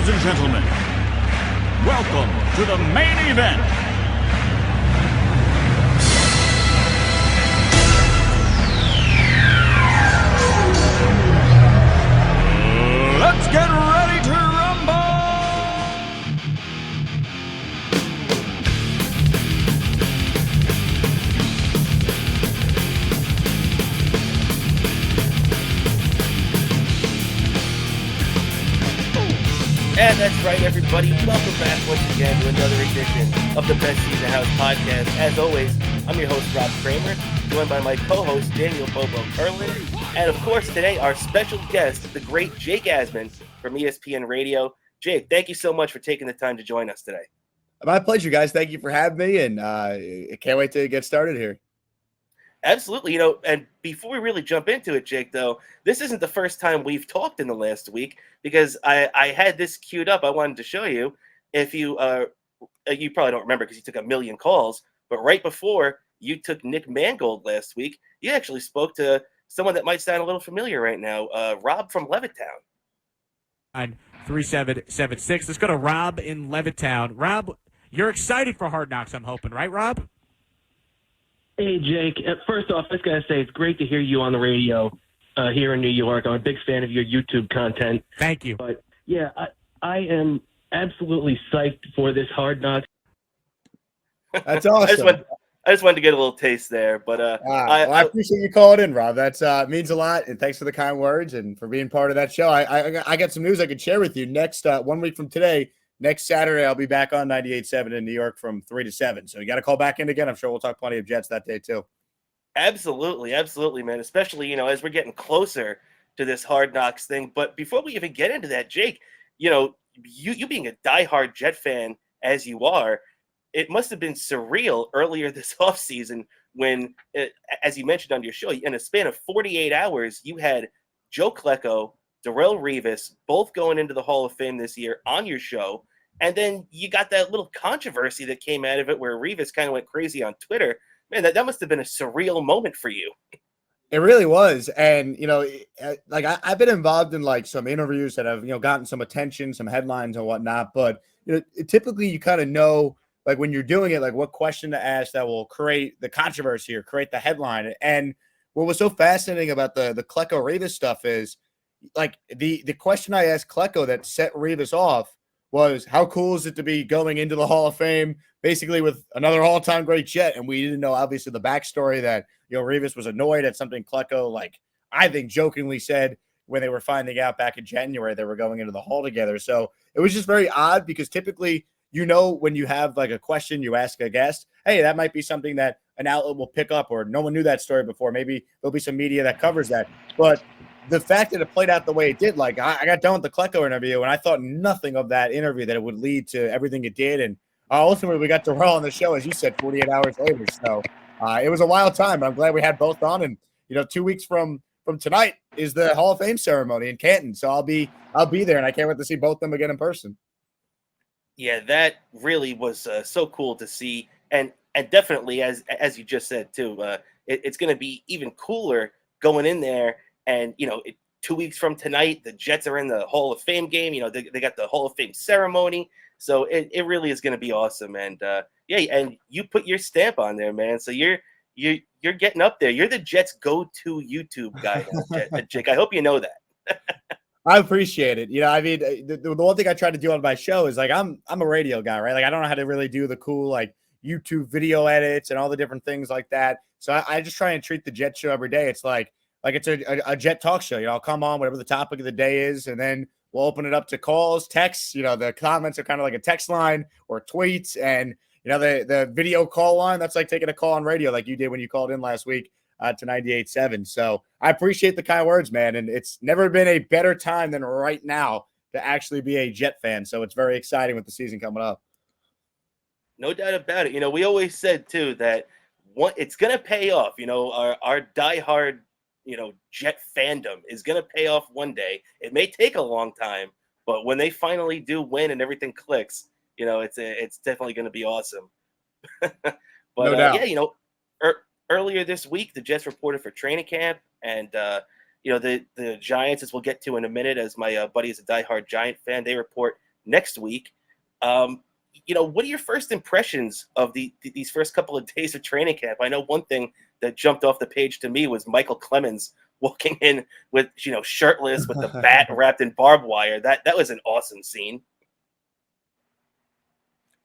Ladies and gentlemen, welcome to the main event. Let's get ready to rumble! And that's right, everybody. Welcome back once again to another edition of the Best Seat in the House podcast. As always, I'm your host, Rob Cramer, joined by my co-host, Daniel Bobo Curlin. And of course, today, our special guest, the great Jake Asman from ESPN Radio. Jake, thank you so much for taking the time to join us today. My pleasure, guys. Thank you for having me, and I can't wait to get started here. Absolutely. And before we really jump into it, Jake, though, this isn't the first time we've talked in the last week because I had this queued up. I wanted to show you. If you probably don't remember because you took a million calls, but right before you took Nick Mangold last week, you actually spoke to someone that might sound a little familiar right now, Rob from Levittown. 3776. Let's go to Rob in Levittown. Rob, you're excited for Hard Knocks, I'm hoping, right, Rob? Hey, Jake. First off, I just got to say it's great to hear you on the radio here in New York. I'm a big fan of your YouTube content. Thank you. But, yeah, I am absolutely psyched for this Hard Knocks. That's awesome. I just wanted to get a little taste there. But I appreciate you calling in, Rob. That's means a lot, and thanks for the kind words and for being part of that show. I got some news I could share with you. Next 1 week from today, next Saturday, I'll be back on 98.7 in New York from 3 to 7. So you got to call back in again. I'm sure we'll talk plenty of Jets that day too. Absolutely, man. Especially, as we're getting closer to this Hard Knocks thing. But before we even get into that, Jake, you being a diehard Jet fan as you are, it must have been surreal earlier this offseason when, as you mentioned on your show, in a span of 48 hours, you had Joe Klecko, Darrelle Revis, both going into the Hall of Fame this year on your show. And then you got that little controversy that came out of it where Revis kind of went crazy on Twitter. Man, that must have been a surreal moment for you. It really was. And, I've been involved in some interviews that have, gotten some attention, some headlines and whatnot. But, typically you kind of know, when you're doing it, what question to ask that will create the controversy or create the headline. And what was so fascinating about the Klecko Revis stuff is, the question I asked Klecko that set Revis off was, how cool is it to be going into the Hall of Fame basically with another all-time great Jet? And we didn't know, obviously, the backstory that, Revis was annoyed at something Klecko, I think jokingly said when they were finding out back in January they were going into the Hall together. So it was just very odd because typically, when you have a question, you ask a guest, hey, that might be something that an outlet will pick up, or no one knew that story before. Maybe there'll be some media that covers that. But the fact that it played out the way it did, I got done with the Klecko interview, and I thought nothing of that interview, that it would lead to everything it did. And ultimately, we got Darrelle on the show, as you said, 48 hours later. So it was a wild time. I'm glad we had both on. And 2 weeks from tonight is the Hall of Fame ceremony in Canton. So I'll be there, and I can't wait to see both of them again in person. Yeah, that really was so cool to see, and definitely, as you just said too, it's going to be even cooler going in there. And 2 weeks from tonight, the Jets are in the Hall of Fame game. They got the Hall of Fame ceremony, so it really is going to be awesome. And and you put your stamp on there, man. So you're getting up there. You're the Jets' go-to YouTube guy, Jake. I hope you know that. I appreciate it. The one thing I try to do on my show is I'm a radio guy, right? I don't know how to really do the cool YouTube video edits and all the different things like that. So I just try and treat the Jet show every day. It's it's a Jet talk show. I'll come on, whatever the topic of the day is, and then we'll open it up to calls, texts. The comments are kind of like a text line or tweets, and the video call line, that's like taking a call on radio, like you did when you called in last week. To 98.7. So I appreciate the kind words, man. And it's never been a better time than right now to actually be a Jet fan. So it's very exciting with the season coming up. No doubt about it. We always said too that it's going to pay off. Our diehard, Jet fandom is going to pay off one day. It may take a long time, but when they finally do win and everything clicks, it's definitely going to be awesome. But no doubt. Earlier this week, the Jets reported for training camp, and the Giants, as we'll get to in a minute, as my buddy is a diehard Giant fan, they report next week. What are your first impressions of these first couple of days of training camp? I know one thing that jumped off the page to me was Michael Clemens walking in with, shirtless with the bat wrapped in barbed wire. That was an awesome scene.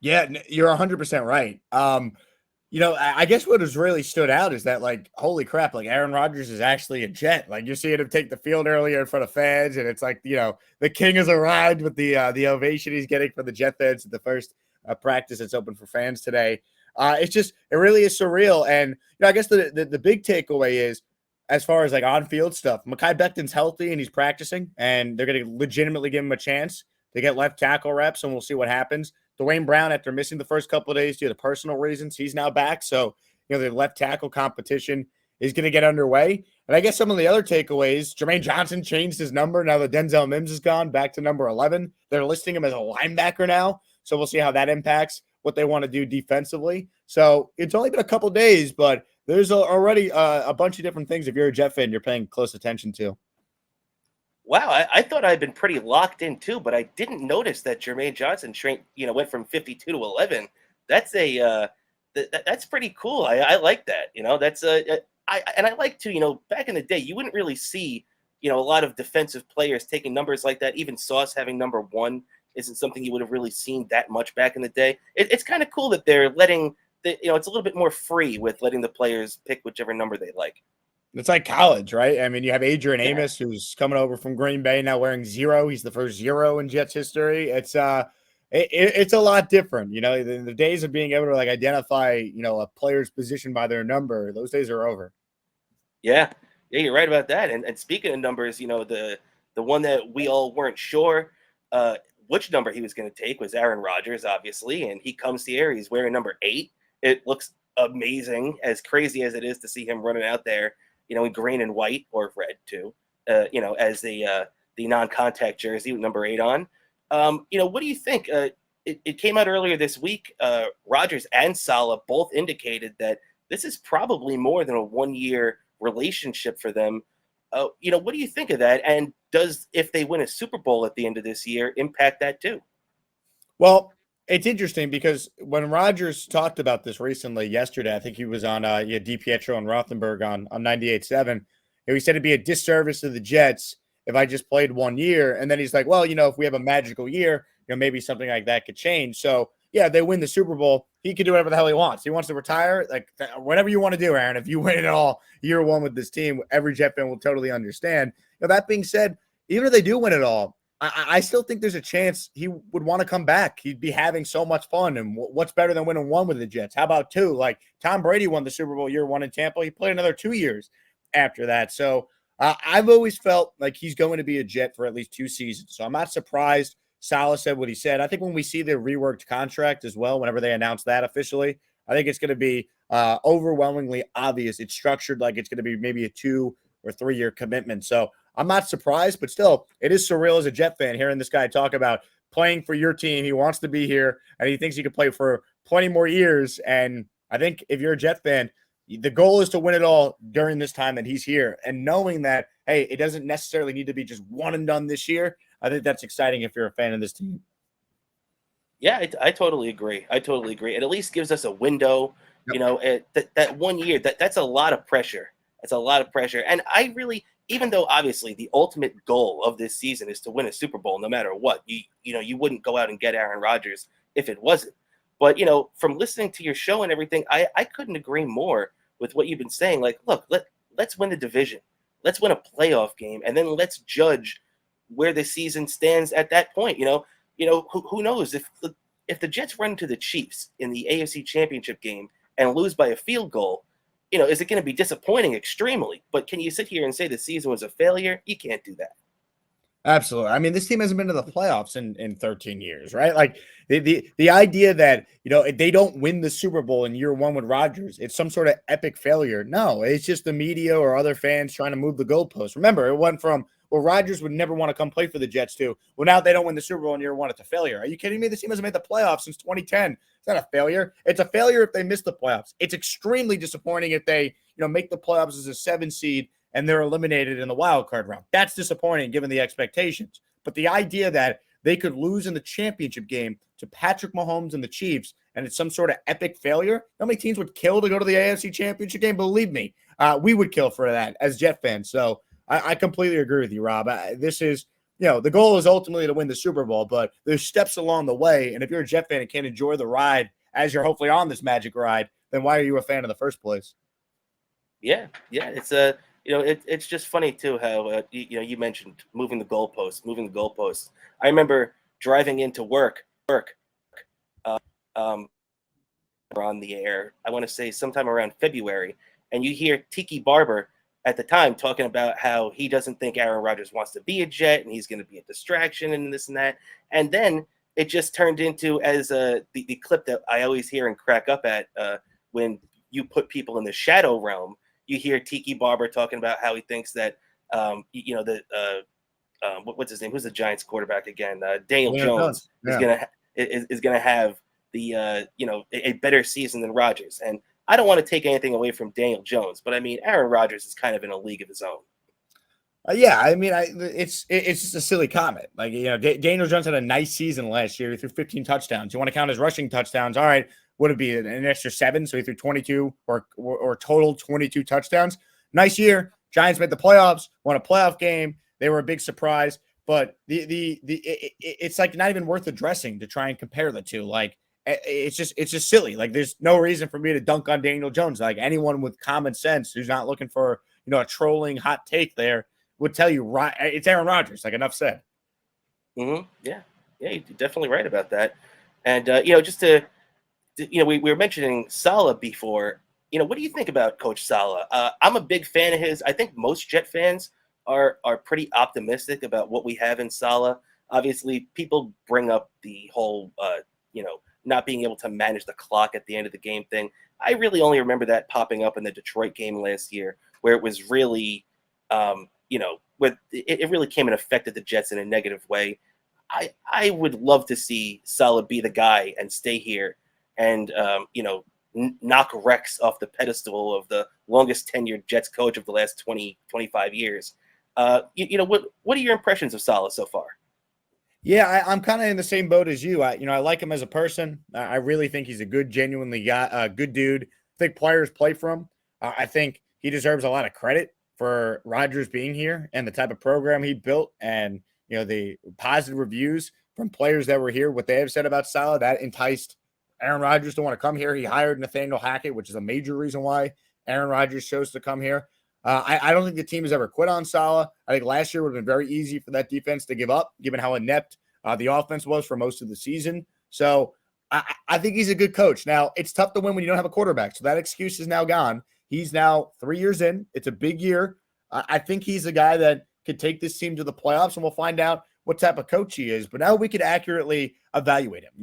Yeah, you're 100% right. I guess what has really stood out is that, like, holy crap, like Aaron Rodgers is actually a Jet. Like, you're seeing him take the field earlier in front of fans, and it's like, the king has arrived with the ovation he's getting from the Jet fans at the first practice that's open for fans today. It really is surreal. And I guess the big takeaway is, as far as like on-field stuff, Mekhi Becton's healthy and he's practicing, and they're going to legitimately give him a chance to get left tackle reps, and we'll see what happens. Dwayne Brown, after missing the first couple of days due to personal reasons, he's now back. So, the left tackle competition is going to get underway. And I guess some of the other takeaways, Jermaine Johnson changed his number now that Denzel Mims is gone, back to number 11. They're listing him as a linebacker now. So we'll see how that impacts what they want to do defensively. So it's only been a couple of days, but there's already a bunch of different things, if you're a Jet fan, you're paying close attention to. Wow, I thought I'd been pretty locked in too, but I didn't notice that Jermaine Johnson went from 52 to 11. That's that's pretty cool. I like that. That's I like to, back in the day, you wouldn't really see, a lot of defensive players taking numbers like that. Even Sauce having number 1 isn't something you would have really seen that much back in the day. It's kind of cool that they're letting it's a little bit more free with letting the players pick whichever number they like. It's like college, right? I mean, you have Adrian Amos, who's coming over from Green Bay, now wearing 0. He's the first 0 in Jets history. It's a lot different. The days of being able to, like, identify, a player's position by their number, those days are over. Yeah, you're right about that. And speaking of numbers, the one that we all weren't sure which number he was going to take was Aaron Rodgers, obviously, and he comes here. He's wearing number 8. It looks amazing, as crazy as it is to see him running out there, in green and white, or red too, as the non-contact jersey with number 8 on. What do you think? It came out earlier this week. Rodgers and Salah both indicated that this is probably more than a 1-year relationship for them. What do you think of that? And does, if they win a Super Bowl at the end of this year, impact that too? Well, it's interesting because when Rodgers talked about this recently, yesterday, I think he was on DiPietro and Rothenberg on 98.7. He said it'd be a disservice to the Jets if I just played 1 year. And then he's like, well, if we have a magical year, maybe something like that could change. So, yeah, they win the Super Bowl. He can do whatever the hell he wants. He wants to retire. Like, whatever you want to do, Aaron. If you win it all year 1 with this team, every Jet fan will totally understand. That being said, even if they do win it all, I still think there's a chance he would want to come back. He'd be having so much fun. And what's better than winning 1 with the Jets? How about 2? Like, Tom Brady won the Super Bowl year 1 in Tampa. He played another 2 years after that. So I've always felt like he's going to be a Jet for at least 2 seasons. So I'm not surprised Salah said what he said. I think when we see the reworked contract as well, whenever they announce that officially, I think it's going to be overwhelmingly obvious. It's structured like it's going to be maybe a 2 or 3 year commitment. So I'm not surprised, but still, it is surreal as a Jet fan hearing this guy talk about playing for your team. He wants to be here, and he thinks he could play for plenty more years. And I think if you're a Jet fan, the goal is to win it all during this time that he's here. And knowing that, hey, it doesn't necessarily need to be just one and done this year, I think that's exciting if you're a fan of this team. Yeah, I totally agree. It at least gives us a window, that 1 year, that's a lot of pressure. That's a lot of pressure. And I really, even though obviously the ultimate goal of this season is to win a Super Bowl no matter what, you wouldn't go out and get Aaron Rodgers if it wasn't. But, from listening to your show and everything, I couldn't agree more with what you've been saying. Like, look, let's win the division. Let's win a playoff game, and then let's judge where the season stands at that point. Who knows if the Jets run into the Chiefs in the AFC Championship game and lose by a field goal, is it going to be disappointing? Extremely. But can you sit here and say the season was a failure? You can't do that. Absolutely. I mean, this team hasn't been to the playoffs in 13 years, right? Like the idea that, they don't win the Super Bowl in year 1 with Rodgers, it's some sort of epic failure. No, it's just the media or other fans trying to move the goalposts. Remember, it went from, well, Rodgers would never want to come play for the Jets to, well, now they don't win the Super Bowl in year 1, it's a failure. Are you kidding me? This team hasn't made the playoffs since 2010. It's not a failure. It's a failure if they miss the playoffs. It's extremely disappointing if they, make the playoffs as a 7 seed and they're eliminated in the wild card round. That's disappointing given the expectations. But the idea that they could lose in the championship game to Patrick Mahomes and the Chiefs, and it's some sort of epic failure. How many teams would kill to go to the AFC Championship game? Believe me, we would kill for that as Jet fans. So I completely agree with you, Rob. This is, the goal is ultimately to win the Super Bowl, but there's steps along the way. And if you're a Jet fan and can't enjoy the ride as you're hopefully on this magic ride, then why are you a fan in the first place? Yeah. It's it's just funny too how you mentioned moving the goalposts. I remember driving into work, on the air. I want to say sometime around February, and you hear Tiki Barber at the time talking about how he doesn't think Aaron Rodgers wants to be a Jet and he's going to be a distraction and this and that. And then it just turned into as the clip that I always hear and crack up at when you put people in the shadow realm. You hear Tiki Barber talking about how he thinks that, what's his name? Who's the Giants quarterback again? Daniel Jones is gonna have the a better season than Rodgers. And I don't want to take anything away from Daniel Jones, but I mean Aaron Rodgers is kind of in a league of his own. It's just a silly comment. Like, Daniel Jones had a nice season last year. He threw 15 touchdowns. You want to count his rushing touchdowns? All right. Would it be an extra 7? So he threw 22 or total 22 touchdowns. Nice year. Giants made the playoffs, won a playoff game. They were a big surprise, but it's like not even worth addressing to try and compare the two. Like, it's just silly. Like, there's no reason for me to dunk on Daniel Jones. Like, anyone with common sense who's not looking for, a trolling hot take there would tell you, right, it's Aaron Rodgers. Like, enough said. Mm-hmm. Yeah, you're definitely right about that. And just to we were mentioning Salah before. What do you think about Coach Salah? I'm a big fan of his. I think most Jet fans are pretty optimistic about what we have in Salah. Obviously, people bring up the whole not being able to manage the clock at the end of the game thing. I really only remember that popping up in the Detroit game last year, where it was really where it really came and affected the Jets in a negative way. I would love to see Salah be the guy and stay here and knock Rex off the pedestal of the longest tenured Jets coach of the last 20, 25 years. What are your impressions of Salah so far? Yeah, I'm kind of in the same boat as you. I like him as a person. I really think he's a good, genuinely good dude. I think players play for him. I think he deserves a lot of credit for Rodgers being here and the type of program he built, and the positive reviews from players that were here. What they have said about Salah that enticed Aaron Rodgers to want to come here. He hired Nathaniel Hackett, which is a major reason why Aaron Rodgers chose to come here. I don't think the team has ever quit on Salah. I think last year would have been very easy for that defense to give up, given how inept the offense was for most of the season. So I think he's a good coach. Now, it's tough to win when you don't have a quarterback. So that excuse is now gone. He's now 3 years in. It's a big year. I think he's a guy that could take this team to the playoffs, and we'll find out what type of coach he is. But now we could accurately evaluate him.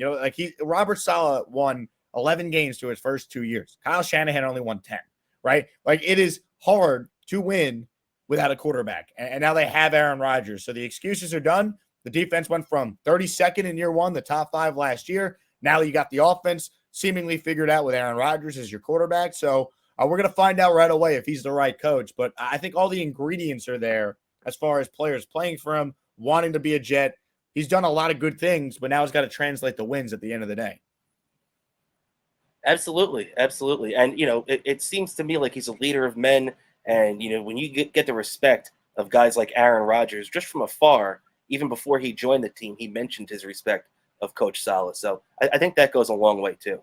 Robert Salah won 11 games to his first 2 years. Kyle Shanahan only won 10, right? Like, it is hard to win without a quarterback. And now they have Aaron Rodgers. So the excuses are done. The defense went from 32nd in year one, the top 5 last year. Now you got the offense seemingly figured out with Aaron Rodgers as your quarterback. So we're going to find out right away if he's the right coach. But I think all the ingredients are there as far as players playing for him, wanting to be a Jet. He's done a lot of good things, but now he's got to translate the wins at the end of the day. Absolutely. And, it seems to me like he's a leader of men. And, when you get the respect of guys like Aaron Rodgers, just from afar, even before he joined the team, he mentioned his respect of Coach Salah. So I think that goes a long way, too.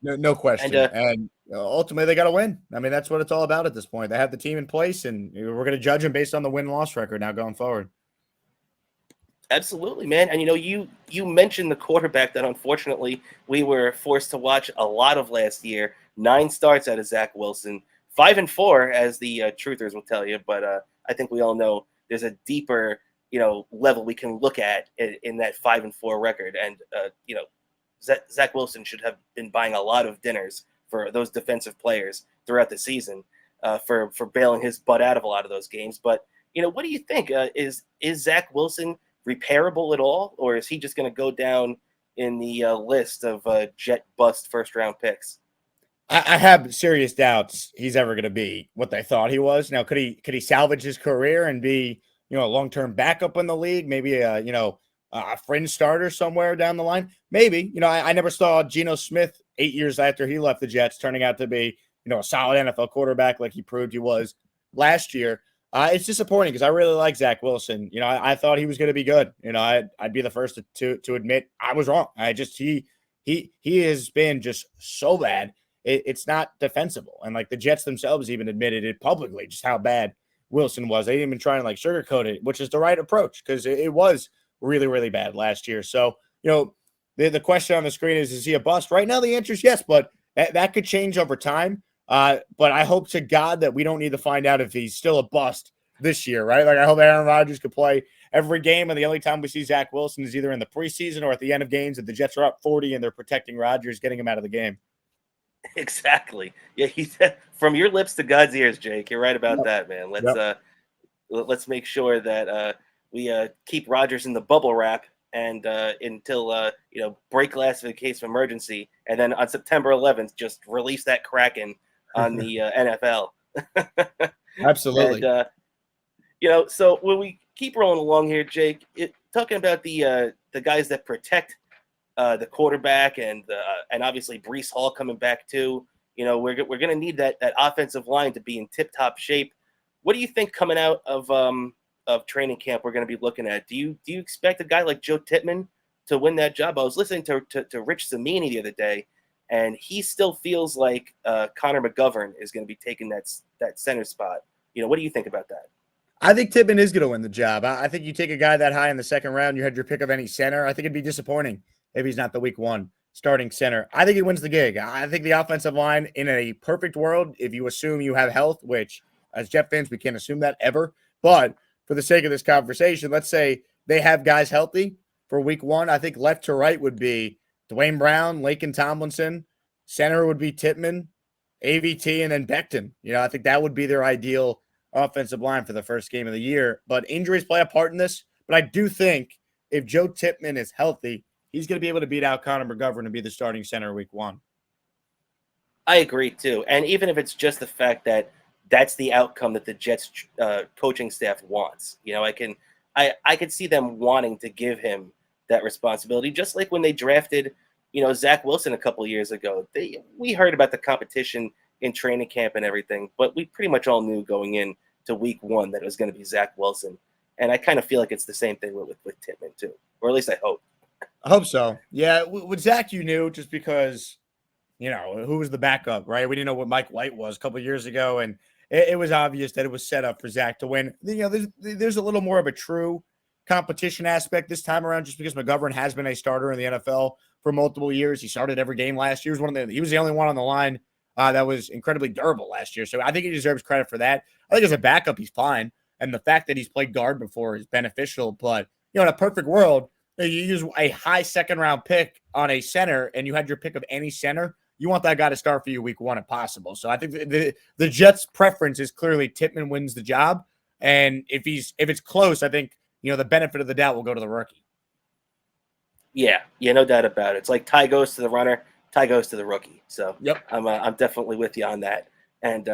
No question. And ultimately, they got to win. I mean, that's what it's all about at this point. They have the team in place, and we're going to judge them based on the win-loss record now going forward. Absolutely, man. And, you mentioned the quarterback that unfortunately we were forced to watch a lot of last year. 9 starts out of Zach Wilson. 5-4, as the truthers will tell you. But I think we all know there's a deeper, level we can look at in that 5-4 record. And, Zach Wilson should have been buying a lot of dinners for those defensive players throughout the season for bailing his butt out of a lot of those games. But, what do you think? Is Zach Wilson repairable at all, or is he just going to go down in the list of Jet bust first-round picks? I have serious doubts he's ever going to be what they thought he was. Now, could he salvage his career and be, a long-term backup in the league? Maybe a fringe starter somewhere down the line? Maybe. I never saw Geno Smith 8 years after he left the Jets turning out to be, a solid NFL quarterback like he proved he was last year. It's disappointing because I really like Zach Wilson. I thought he was going to be good. I'd be the first to admit I was wrong. He has been just so bad. It's not defensible. And like the Jets themselves even admitted it publicly, just how bad Wilson was. They didn't even try and like sugarcoat it, which is the right approach because it was really, really bad last year. So, the question on the screen is he a bust? Right now, the answer is yes, but that could change over time. But I hope to God that we don't need to find out if he's still a bust this year, right? Like I hope Aaron Rodgers could play every game, and the only time we see Zach Wilson is either in the preseason or at the end of games that the Jets are up 40 and they're protecting Rodgers, getting him out of the game. Exactly. Yeah, from your lips to God's ears, Jake. You're right about that, man. Let's make sure that we keep Rodgers in the bubble wrap and until break glass in case of emergency, and then on September 11th, just release that Kraken on the NFL. Absolutely. And, so when we keep rolling along here, Jake, talking about the guys that protect the quarterback and obviously Breece Hall coming back too. We're going to need that offensive line to be in tip-top shape. What do you think coming out of training camp we're going to be looking at? Do you expect a guy like Joe Tippmann to win that job? I was listening to Rich Zamini the other day, and he still feels like Connor McGovern is going to be taking that center spot. What do you think about that? I think Tippmann is going to win the job. I think you take a guy that high in the second round, you had your pick of any center. I think it'd be disappointing if he's not the week one starting center. I think he wins the gig. I think the offensive line, in a perfect world, if you assume you have health, which as Jet fans, we can't assume that ever. But for the sake of this conversation, let's say they have guys healthy for week one. I think left to right would be Dwayne Brown, Laken Tomlinson. Center would be Tippmann, AVT, and then Becton. I think that would be their ideal offensive line for the first game of the year. But injuries play a part in this. But I do think if Joe Tippmann is healthy, he's going to be able to beat out Connor McGovern and be the starting center week one. I agree, too. And even if it's just the fact that that's the outcome that the Jets coaching staff wants. I can see them wanting to give him that responsibility, just like when they drafted, Zach Wilson a couple of years ago. We heard about the competition in training camp and everything, but we pretty much all knew going in to week one that it was going to be Zach Wilson. And I kind of feel like it's the same thing with Tippmann, too. Or at least I hope. I hope so. Yeah, with Zach, you knew just because, who was the backup, right? We didn't know what Mike White was a couple of years ago, and it was obvious that it was set up for Zach to win. There's a little more of a true competition aspect this time around just because McGovern has been a starter in the NFL for multiple years. He started every game last year. He was the only one on the line that was incredibly durable last year. So I think he deserves credit for that. I think as a backup, he's fine. And the fact that he's played guard before is beneficial. But, in a perfect world, you use a high second-round pick on a center and you had your pick of any center, you want that guy to start for you week one if possible. So I think the Jets' preference is clearly Tippmann wins the job. And if it's close, I think, the benefit of the doubt will go to the rookie. Yeah, no doubt about it. It's like tie goes to the runner, tie goes to the rookie. So yep. I'm definitely with you on that. And,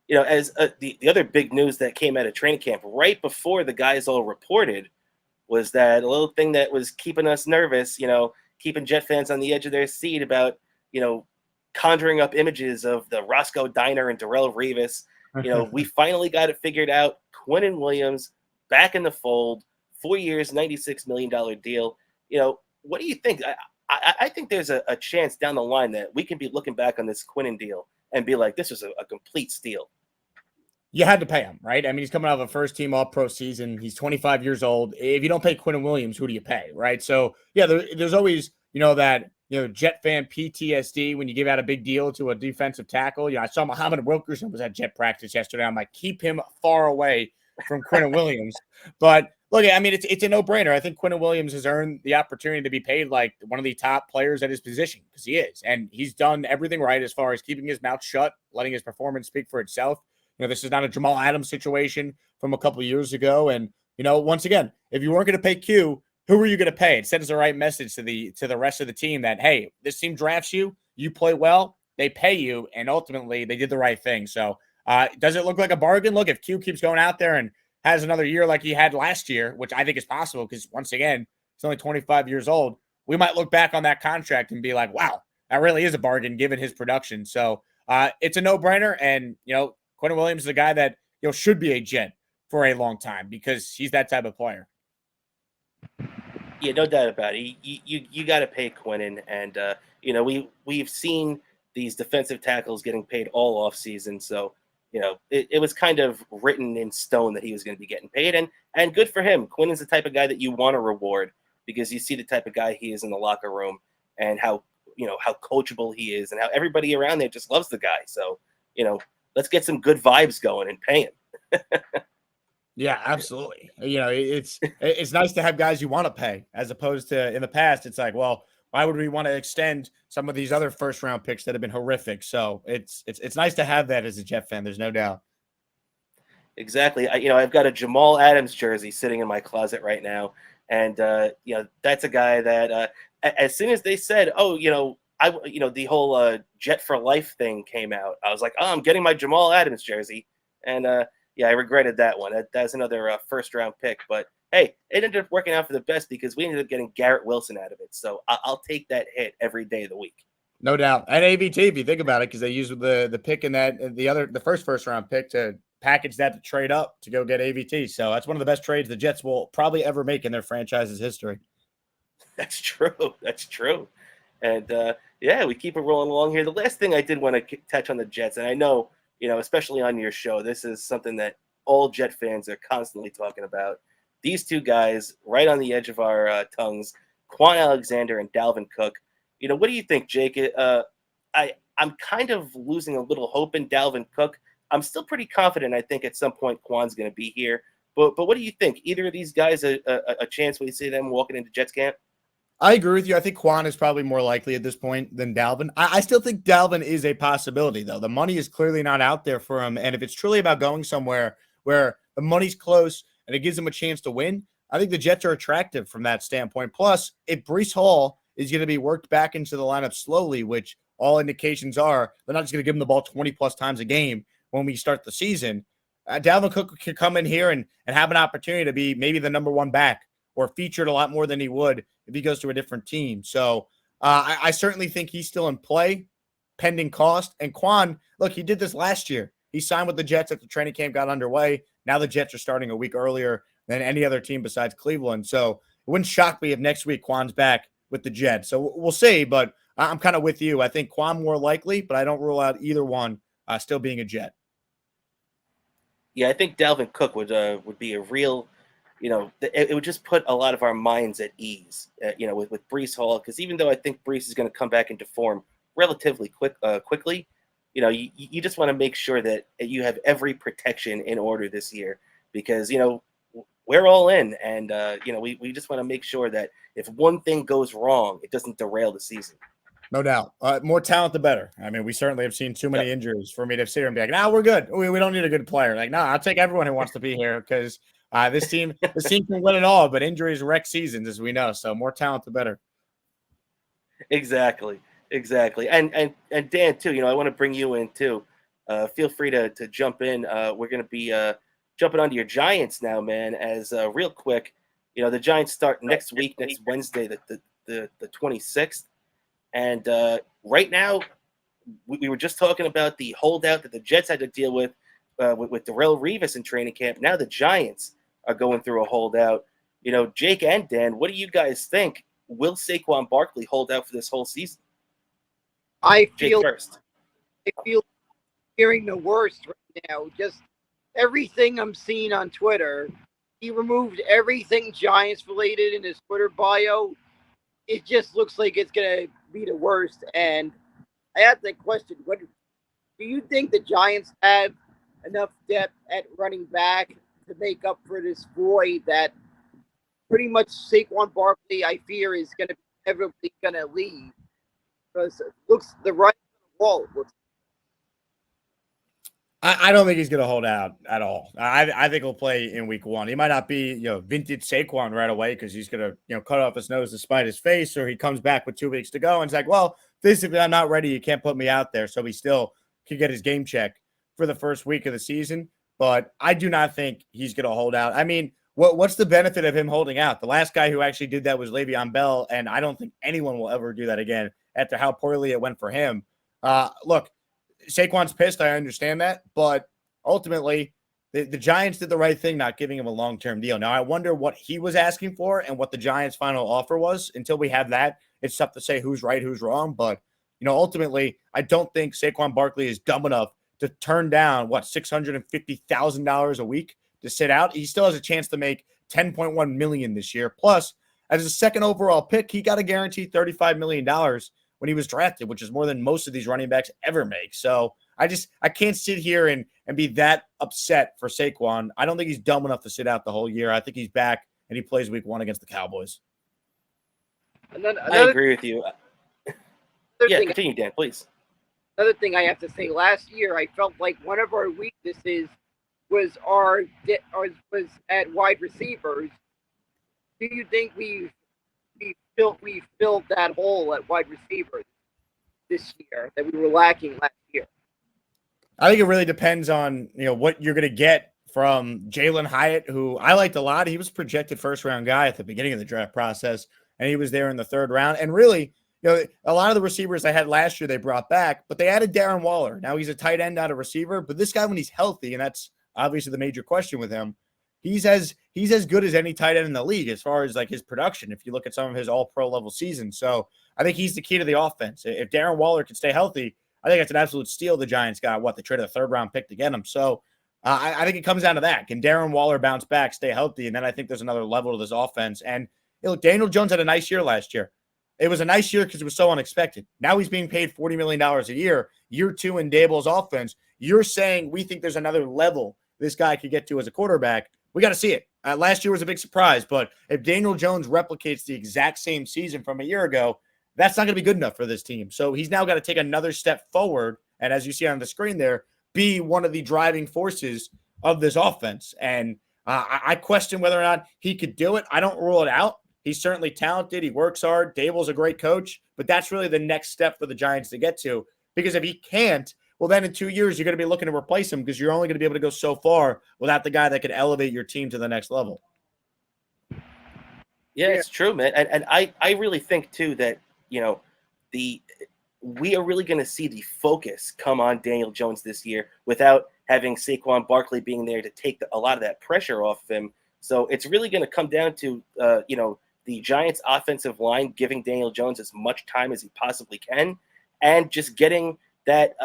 as the other big news that came out of training camp right before the guys all reported was that a little thing that was keeping us nervous, keeping Jet fans on the edge of their seat about, conjuring up images of the Roscoe Diner and Darrell Revis. We finally got it figured out. Quinnen Williams back in the fold, 4 years, $96 million deal. What do you think? I think there's a chance down the line that we can be looking back on this Quinnen deal and be like, this was a complete steal. You had to pay him, right? I mean, he's coming out of a first-team All-Pro season. He's 25 years old. If you don't pay Quinnen Williams, who do you pay, right? So, yeah, there's always, that Jet fan PTSD when you give out a big deal to a defensive tackle. I saw Muhammad Wilkerson was at Jet practice yesterday. I'm like, keep him far away from Quinnen Williams. But look, I mean, it's a no-brainer. I think Quinnen Williams has earned the opportunity to be paid like one of the top players at his position because he is. And he's done everything right as far as keeping his mouth shut, letting his performance speak for itself. This is not a Jamal Adams situation from a couple of years ago. And, once again, if you weren't going to pay Q, who are you going to pay? It sends the right message to the rest of the team that, hey, this team drafts you, you play well, they pay you, and ultimately they did the right thing. So does it look like a bargain? Look, if Q keeps going out there and has another year like he had last year, which I think is possible because, once again, He's only 25 years old. We might look back on that contract and be like, wow, that really is a bargain given his production. So it's a no-brainer. And, Quentin Williams is a guy that, should be a Jet for a long time because he's that type of player. Yeah, no doubt about it. You got to pay Quinnen, and we've seen these defensive tackles getting paid all off season, so it was kind of written in stone that he was going to be getting paid, and good for him. Quinnen's the type of guy that you want to reward because you see the type of guy he is in the locker room and how coachable he is and how everybody around there just loves the guy. So let's get some good vibes going and pay him. Yeah, absolutely. It's nice to have guys you want to pay as opposed to in the past. It's like, well, why would we want to extend some of these other first round picks that have been horrific? So it's nice to have that as a Jet fan. There's no doubt. Exactly. I've got a Jamal Adams jersey sitting in my closet right now. And, that's a guy that as soon as they said, the whole Jet for Life thing came out, I was like, I'm getting my Jamal Adams jersey. And, I regretted that one. That's another first-round pick. But, hey, it ended up working out for the best because we ended up getting Garrett Wilson out of it. So I'll take that hit every day of the week. No doubt. And AVT, if you think about it, because they used the pick in that the first-round pick to package that to trade up to go get AVT. So that's one of the best trades the Jets will probably ever make in their franchise's history. That's true. That's true. And, we keep it rolling along here. The last thing I did want to touch on the Jets, and I know, especially on your show, this is something that all Jet fans are constantly talking about. These two guys right on the edge of our tongues, Quan Alexander and Dalvin Cook. What do you think, Jake? I'm kind of losing a little hope in Dalvin Cook. I'm still pretty confident. I think at some point Quan's going to be here. But what do you think? Either of these guys a chance we see them walking into Jets camp? I agree with you. I think Quan is probably more likely at this point than Dalvin. I still think Dalvin is a possibility, though. The money is clearly not out there for him. And if it's truly about going somewhere where the money's close and it gives him a chance to win, I think the Jets are attractive from that standpoint. Plus, if Breece Hall is going to be worked back into the lineup slowly, which all indications are, they're not just going to give him the ball 20-plus times a game when we start the season. Dalvin Cook can come in here and have an opportunity to be maybe the number one back or featured a lot more than he would if he goes to a different team. So I certainly think he's still in play, pending cost. And Quan, look, he did this last year. He signed with the Jets at the training camp got underway. Now the Jets are starting a week earlier than any other team besides Cleveland. So it wouldn't shock me if next week Quan's back with the Jets. So we'll see, but I'm kind of with you. I think Quan more likely, but I don't rule out either one still being a Jet. Yeah, I think Dalvin Cook would be a real, it would just put a lot of our minds at ease, with Breece Hall, because even though I think Breece is going to come back into form relatively quickly, you just want to make sure that you have every protection in order this year because, we're all in and, we just want to make sure that if one thing goes wrong, it doesn't derail the season. No doubt. More talent, the better. I mean, we certainly have seen too many injuries for me to sit here and be like, "No, we're good. We don't need a good player." Like, no, I'll take everyone who wants to be here because this team can win it all, but injuries wreck seasons, as we know. So more talent, the better. Exactly. And Dan, too, I want to bring you in, too. Feel free to jump in. We're going to be jumping onto your Giants now, man, as real quick. The Giants start next week, next Wednesday, the 26th. And right now, we were just talking about the holdout that the Jets had to deal with Darrelle Revis in training camp. Now the Giants are going through a holdout. Jake and Dan, what do you guys think? Will Saquon Barkley hold out for this whole season? I Jake feel first. hearing the worst right now. Just everything I'm seeing on Twitter. He removed everything Giants related in his Twitter bio. It just looks like it's going to be the worst. And I have the question, do you think the Giants have enough depth at running back to make up for this void that pretty much Saquon Barkley, I fear, is going to be inevitably going to leave? Because it looks the right wall looks. I don't think he's going to hold out at all. I think he'll play in week one. He might not be, vintage Saquon right away because he's going to, cut off his nose to spite his face, or he comes back with 2 weeks to go and it's like, well, physically I'm not ready. You can't put me out there. So he still could get his game check for the first week of the season. But I do not think he's going to hold out. I mean, what's the benefit of him holding out? The last guy who actually did that was Le'Veon Bell, and I don't think anyone will ever do that again after how poorly it went for him. Look, Saquon's pissed. I understand that, but ultimately, the Giants did the right thing not giving him a long-term deal. Now, I wonder what he was asking for and what the Giants' final offer was. Until we have that, it's tough to say who's right, who's wrong. But, ultimately, I don't think Saquon Barkley is dumb enough to turn down, $650,000 a week to sit out. He still has a chance to make $10.1 million this year. Plus, as a second overall pick, he got a guaranteed $35 million when he was drafted, which is more than most of these running backs ever make. So I can't sit here and be that upset for Saquon. I don't think he's dumb enough to sit out the whole year. I think he's back and he plays week 1 against the Cowboys. I agree with you. Yeah, continue, Dan, please. Another thing I have to say, last year I felt like one of our weaknesses was at wide receivers. Do you think we filled that hole at wide receivers this year that we were lacking last year? I think it really depends on what you're going to get from Jalen Hyatt, who I liked a lot. He was a projected first-round guy at the beginning of the draft process, and he was there in the 3rd round. And really, a lot of the receivers they had last year they brought back, but they added Darren Waller. Now he's a tight end, not a receiver, but this guy, when he's healthy, and that's obviously the major question with him, he's as good as any tight end in the league as far as like his production. If you look at some of his all-pro level seasons, so I think he's the key to the offense. If Darren Waller can stay healthy, I think that's an absolute steal. The Giants got they traded a 3rd round pick to get him. So I think it comes down to that. Can Darren Waller bounce back, stay healthy? And then I think there's another level to this offense. And Daniel Jones had a nice year last year. It was a nice year because it was so unexpected. Now he's being paid $40 million a year, year 2 in Daboll's offense. You're saying we think there's another level this guy could get to as a quarterback. We got to see it. Last year was a big surprise, but if Daniel Jones replicates the exact same season from a year ago, that's not going to be good enough for this team. So he's now got to take another step forward, and as you see on the screen there, be one of the driving forces of this offense. And I question whether or not he could do it. I don't rule it out. He's certainly talented. He works hard. Daboll's a great coach, but that's really the next step for the Giants to get to, because if he can't, well, then in 2 years, you're going to be looking to replace him because you're only going to be able to go so far without the guy that could elevate your team to the next level. Yeah, it's true, man. And I really think, too, that, we are really going to see the focus come on Daniel Jones this year without having Saquon Barkley being there to take a lot of that pressure off of him. So it's really going to come down to, the Giants' offensive line giving Daniel Jones as much time as he possibly can and just getting that,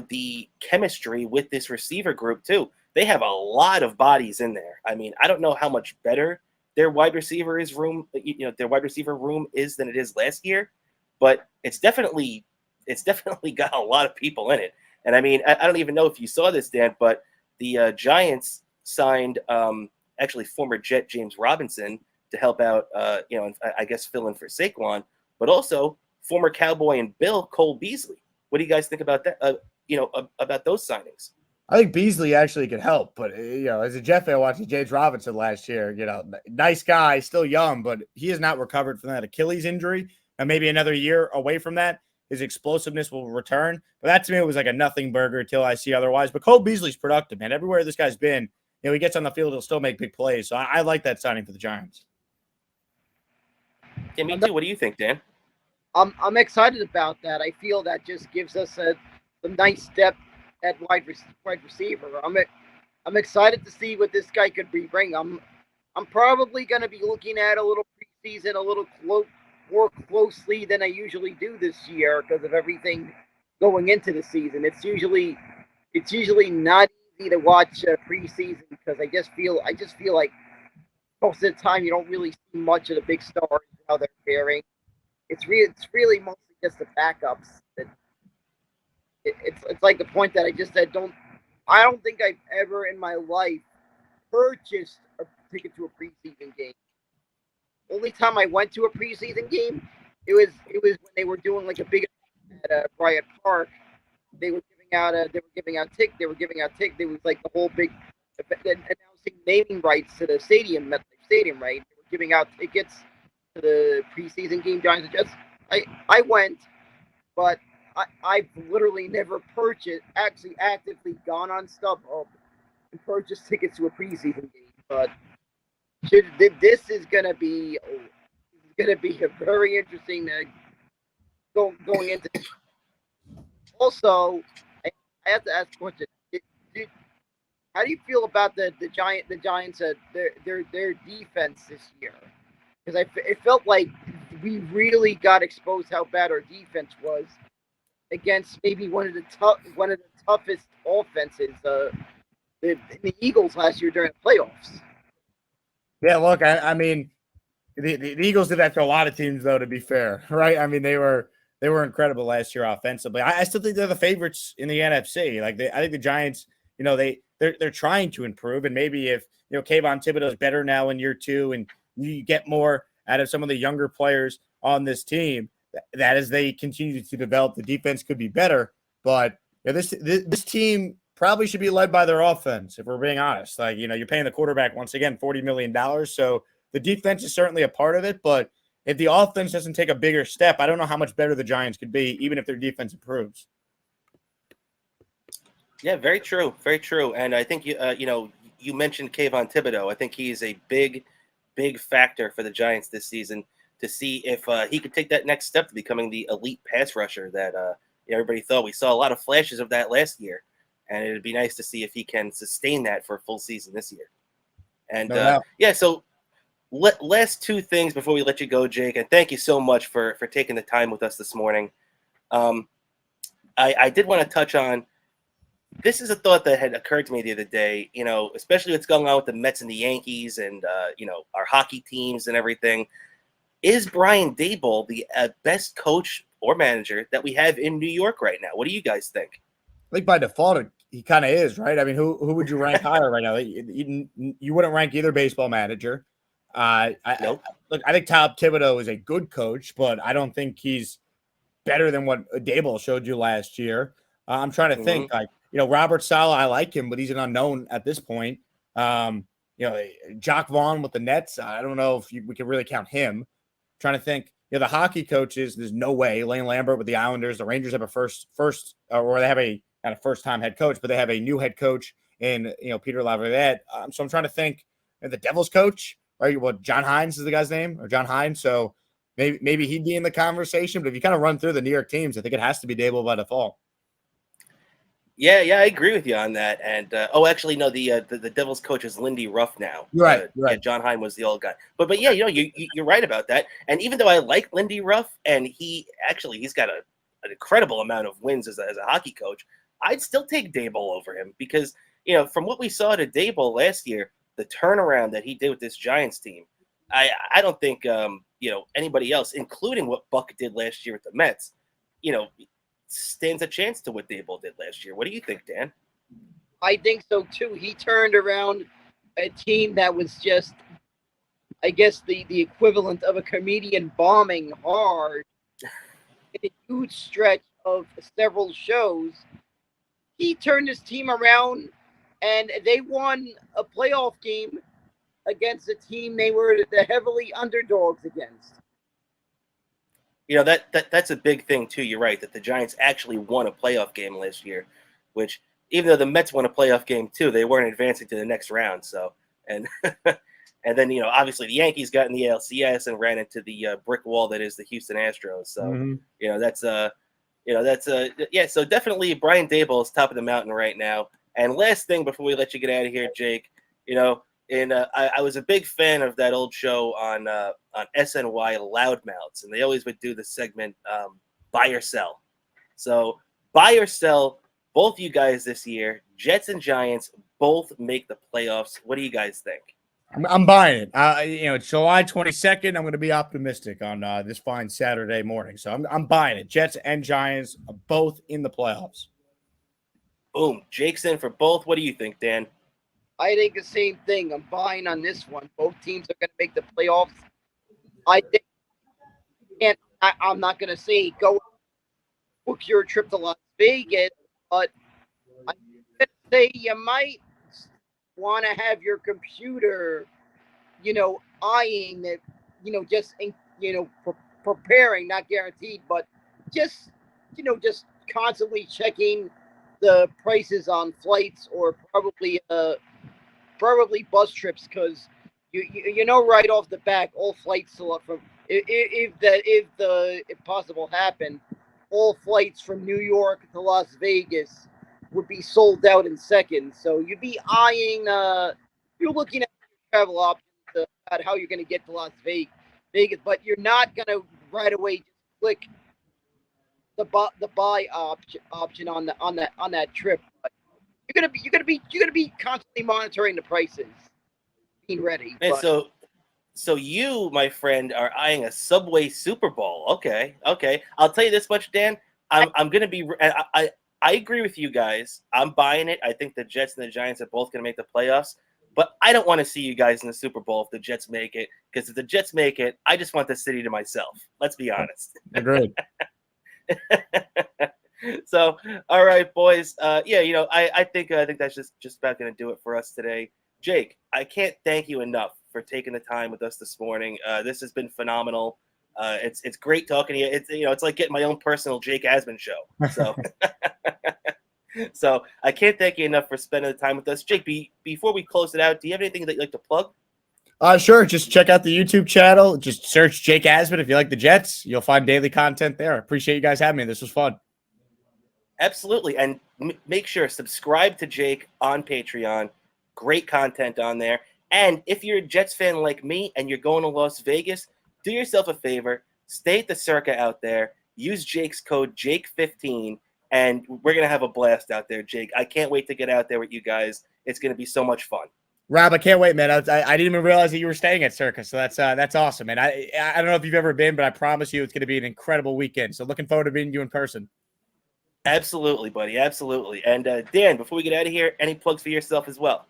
the chemistry with this receiver group, too. They have a lot of bodies in there. I mean, I don't know how much better their wide receiver room is than it is last year, but it's definitely got a lot of people in it. And I mean, I don't even know if you saw this, Dan, but the Giants signed actually former Jet James Robinson to help out, I guess fill in for Saquon, but also former Cowboy and Bill Cole Beasley. What do you guys think about that? About those signings? I think Beasley actually could help, but as a Jet fan watching James Robinson last year, nice guy, still young, but he has not recovered from that Achilles injury, and maybe another year away from that, his explosiveness will return. But that to me was like a nothing burger until I see otherwise. But Cole Beasley's productive, man. Everywhere this guy's been, he gets on the field, he'll still make big plays. So I like that signing for the Giants. Yeah, me too. What do you think, Dan? I'm excited about that. I feel that just gives us a nice step at wide receiver. I'm excited to see what this guy could bring. I'm probably going to be looking at a little preseason a little more closely than I usually do this year because of everything going into the season. It's usually not easy to watch preseason because I just feel like most of the time you don't really see much of the big stars and how they're faring. It's really mostly just the backups. It's like the point that I just said. I don't think I've ever in my life purchased a ticket to a preseason game. Only time I went to a preseason game, it was when they were doing like a big at Bryant Park. They were giving out tickets. There was like the whole big announcing naming rights to the stadium, MetLife Stadium, right? They were giving out tickets to the preseason game. Giants and Jets. I went, but I've literally never actively gone on StubHub and purchased tickets to a preseason game. But this is gonna be a very interesting going into. Also, I have to ask a question. Did, how do you feel about the Giants their defense this year? Because it felt like we really got exposed how bad our defense was against maybe one of the toughest offenses the Eagles last year during the playoffs. Yeah, look, I mean, the Eagles did that to a lot of teams, though. To be fair, right? I mean, they were incredible last year offensively. I still think they're the favorites in the NFC. Like, I think the Giants, you know, they're trying to improve, and maybe if Kayvon Thibodeau is better now in year 2, and you get more out of some of the younger players on this team, that as they continue to develop, the defense could be better. But this team probably should be led by their offense, if we're being honest. Like, you're paying the quarterback once again $40 million, so the defense is certainly a part of it. But if the offense doesn't take a bigger step, I don't know how much better the Giants could be, even if their defense improves. Yeah, very true, very true. And I think you mentioned Kayvon Thibodeau. I think he's a big factor for the Giants this season to see if he could take that next step to becoming the elite pass rusher that everybody thought. We saw a lot of flashes of that last year, and it'd be nice to see if he can sustain that for a full season this year. And so last two things before we let you go, Jake, and thank you so much for taking the time with us this morning. I did want to touch on, this is a thought that had occurred to me the other day, especially what's going on with the Mets and the Yankees and, our hockey teams and everything. Is Brian Daboll the best coach or manager that we have in New York right now? What do you guys think? I think by default, he kind of is, right? I mean, who would you rank higher right now? You wouldn't rank either baseball manager. Nope. Look, I think Tom Thibodeau is a good coach, but I don't think he's better than what Daboll showed you last year. I'm trying to think, Robert Salah, I like him, but he's an unknown at this point. Jock Vaughn with the Nets, I don't know if we can really count him. Trying to think, the hockey coaches, there's no way. Lane Lambert with the Islanders, the Rangers have a or they have a not a first-time head coach, but they have a new head coach in Peter Laviolette. So I'm trying to think, the Devils coach, right? What, John Hines is the guy's name, or John Hines? So maybe he'd be in the conversation. But if you kind of run through the New York teams, I think it has to be Daboll by default. Yeah, I agree with you on that. And actually, no, the Devils coach is Lindy Ruff now. You're right. Yeah, John Hine was the old guy. But yeah, you're right about that. And even though I like Lindy Ruff, and he's got an incredible amount of wins as a hockey coach, I'd still take Daboll over him because from what we saw to Daboll last year, the turnaround that he did with this Giants team, I don't think anybody else, including what Buck did last year with the Mets, stands a chance to what Daboll did last year. What do you think, Dan? I think so too. He turned around a team that was just, I guess, the equivalent of a comedian bombing hard in a huge stretch of several shows. He turned his team around, and they won a playoff game against a team they were the heavily underdogs against. That's a big thing too. You're right that the Giants actually won a playoff game last year, which even though the Mets won a playoff game too, they weren't advancing to the next round. So and then obviously the Yankees got in the ALCS and ran into the brick wall that is the Houston Astros. So So definitely Brian Daboll is top of the mountain right now. And last thing before we let you get out of here, Jake, I was a big fan of that old show on SNY, Loudmouths, and they always would do the segment buy or sell. So buy or sell, both you guys this year, Jets and Giants both make the playoffs. What do you guys think? I'm buying it. It's July 22nd. I'm going to be optimistic on this fine Saturday morning. So I'm buying it. Jets and Giants are both in the playoffs. Boom. Jake's in for both. What do you think, Dan? I think the same thing. I'm buying on this one. Both teams are going to make the playoffs. I think, and I'm not going to say go book your trip to Las Vegas, but I'm going to say you might want to have your computer, eyeing it, just preparing, not guaranteed, but just constantly checking the prices on flights or probably bus trips, because you know right off the back, all flights from if possible happened, all flights from New York to Las Vegas would be sold out in seconds. So you'd be eyeing, you're looking at travel options about how you're going to get to Las Vegas, but you're not going to right away just click the buy option on that trip. But you're gonna be constantly monitoring the prices, being ready. And But so you, my friend, are eyeing a Subway Super Bowl. Okay. I'll tell you this much, Dan. I'm gonna be. I agree with you guys. I'm buying it. I think the Jets and the Giants are both gonna make the playoffs. But I don't want to see you guys in the Super Bowl if the Jets make it. Because if the Jets make it, I just want the city to myself. Let's be honest. Agreed. So, all right, boys. Yeah, I think that's just about gonna do it for us today. Jake, I can't thank you enough for taking the time with us this morning. This has been phenomenal. It's great talking to you. It's like getting my own personal Jake Asman show. So, so I can't thank you enough for spending the time with us, Jake. Before we close it out, do you have anything that you'd like to plug? Sure. Just check out the YouTube channel. Just search Jake Asman if you like the Jets. You'll find daily content there. I appreciate you guys having me. This was fun. Absolutely, and make sure subscribe to Jake on Patreon. Great content on there. And if you're a Jets fan like me and you're going to Las Vegas, do yourself a favor. Stay at the Circa out there. Use Jake's code Jake15, and we're going to have a blast out there, Jake. I can't wait to get out there with you guys. It's going to be so much fun. Rob, I can't wait, man. I didn't even realize that you were staying at Circa, so that's awesome, man. I don't know if you've ever been, but I promise you it's going to be an incredible weekend. So looking forward to meeting you in person. Absolutely, buddy. Absolutely. And Dan, before we get out of here, any plugs for yourself as well?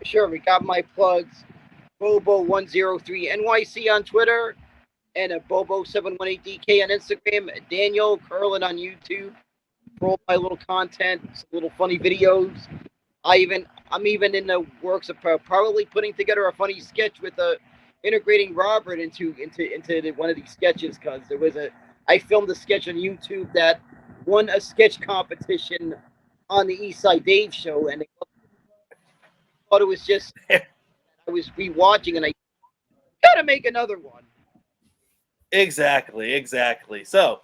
sure, we got my plugs. Bobo103NYC on Twitter and a Bobo718DK on Instagram. Daniel Curlin on YouTube for all my little content, some little funny videos. I'm even in the works of probably putting together a funny sketch with integrating Robert into one of these sketches, because I filmed a sketch on YouTube that won a sketch competition on the Eastside Dave show, and I thought it was just I was rewatching and I gotta make another one. Exactly. So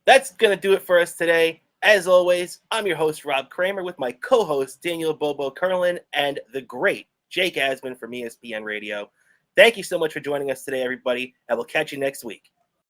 that's gonna do it for us today. As always, I'm your host, Rob Cramer, with my co-host, Daniel Bobo Curlin, and the great Jake Asman from ESPN Radio. Thank you so much for joining us today, everybody, and we'll catch you next week.